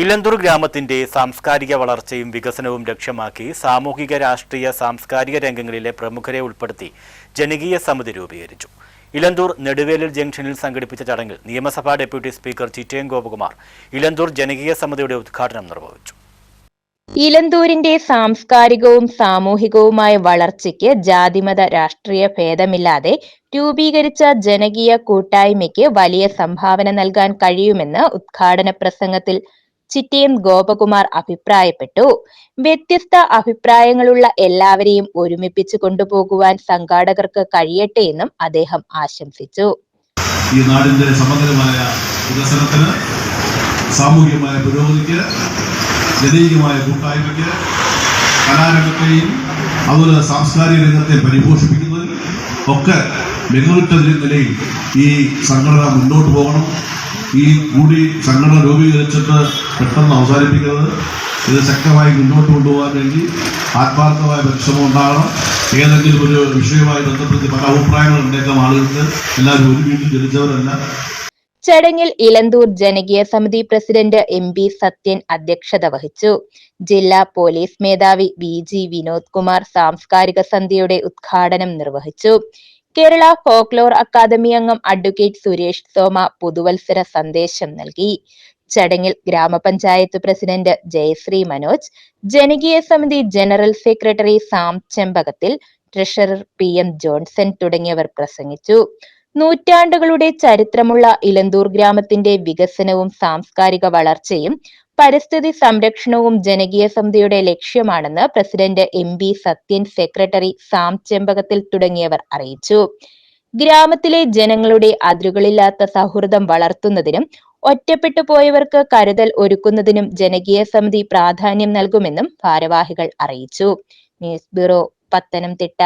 ഇലന്തൂർ ഗ്രാമത്തിന്റെ സാംസ്കാരിക വളർച്ചയും വികസനവും ലക്ഷ്യമാക്കി സാമൂഹിക രാഷ്ട്രീയ സാംസ്കാരിക രംഗങ്ങളിലെ പ്രമുഖരെ ഉൾപ്പെടുത്തി ജനകീയ സമിതി രൂപീകരിച്ചു. ഇലന്തൂർ നെടുവേലിൽ ജംഗ്ഷനിൽ സംഘടിപ്പിച്ച ചടങ്ങിൽ നിയമസഭാ ഡെപ്യൂട്ടി സ്പീക്കർ ചിറ്റയം ഗോപകുമാർ ഇലന്തൂർ ജനകീയ സമിതിയുടെ ഉദ്ഘാടനം നിർവഹിച്ചു. ഇലന്തൂരിന്റെ സാംസ്കാരികവും സാമൂഹികവുമായ വളർച്ചയ്ക്ക് ജാതിമത രാഷ്ട്രീയ ഭേദമില്ലാതെ രൂപീകരിച്ച ജനകീയ കൂട്ടായ്മയ്ക്ക് വലിയ സംഭാവന നൽകാൻ കഴിയുമെന്ന് ഉദ്ഘാടന പ്രസംഗത്തിൽ ചിറ്റയം ഗോപകുമാർ അഭിപ്രായപ്പെട്ടു. വ്യത്യസ്ത അഭിപ്രായങ്ങളുള്ള എല്ലാവരെയും ഒരുമിപ്പിച്ചു കൊണ്ടുപോകുവാൻ സംഘാടകർക്ക് കഴിയട്ടെ എന്നും അദ്ദേഹം ആശംസിച്ചു. ഈ നാടിന്റെ സമഗ്രമായ വികസനത്തിന്, സാമൂഹികമായ പുരോഗതിക്ക്, ജനകീയമായ കൂട്ടായ്മയ്ക്ക്, കലാരംഗത്തെയും അതുപോലെ സാംസ്കാരിക രംഗത്തെ പരിപോഷിപ്പിക്കുന്നതിൽ ഒക്കെ മികവുറ്റ നിലയിൽ ഈ സംഘടന മുന്നോട്ട് പോകണം. ഈ കൂടി സംഘടന രൂപീകരിച്ചിട്ട് പെട്ടെന്ന് അവസാനിപ്പിക്കുന്നത്. ഇത് ശക്തമായി മുന്നോട്ട് കൊണ്ടുപോകാൻ വേണ്ടി ആത്മാർത്ഥമായ പരിശ്രമം ഉണ്ടാകണം. ഏതെങ്കിലും ഒരു വിഷയവുമായി ബന്ധപ്പെട്ട് പല അഭിപ്രായങ്ങൾ ഉണ്ടേക്കാം ആളുകൾക്ക്. എല്ലാവരും ഒരു വീട്ടിൽ ജനിച്ചവരല്ല. ചടങ്ങിൽ ഇലന്തൂർ ജനകീയ സമിതി പ്രസിഡന്റ് MP സത്യൻ അധ്യക്ഷത വഹിച്ചു. ജില്ലാ പോലീസ് മേധാവി VG വിനോദ് കുമാർ സാംസ്കാരിക സന്ധ്യയുടെ ഉദ്ഘാടനം നിർവഹിച്ചു. കേരള ഫോക്ലോർ അക്കാദമി അംഗം അഡ്വക്കേറ്റ് സുരേഷ് സോമ പുതുവത്സര സന്ദേശം നൽകി. ചടങ്ങിൽ ഗ്രാമപഞ്ചായത്ത് പ്രസിഡന്റ് ജയശ്രീ മനോജ്, ജനകീയ സമിതി general secretary Sam ചെമ്പകത്തിൽ, treasurer PM Johnson തുടങ്ങിയവർ പ്രസംഗിച്ചു. നൂറ്റാണ്ടുകളുടെ ചരിത്രമുള്ള ഇലന്തൂർ ഗ്രാമത്തിന്റെ വികസനവും സാംസ്കാരിക വളർച്ചയും പരിസ്ഥിതി സംരക്ഷണവും ജനകീയ സമിതിയുടെ ലക്ഷ്യമാണെന്ന് president MP Sathyan, secretary Sam ചെമ്പകത്തിൽ തുടങ്ങിയവർ അറിയിച്ചു. ഗ്രാമത്തിലെ ജനങ്ങളുടെ അതിരുകളില്ലാത്ത സൗഹൃദം വളർത്തുന്നതിനും ഒറ്റപ്പെട്ടു പോയവർക്ക് കരുതൽ ഒരുക്കുന്നതിനും ജനകീയ സമിതി പ്രാധാന്യം നൽകുമെന്നും ഭാരവാഹികൾ അറിയിച്ചു. News bureau, Pathanamthitta.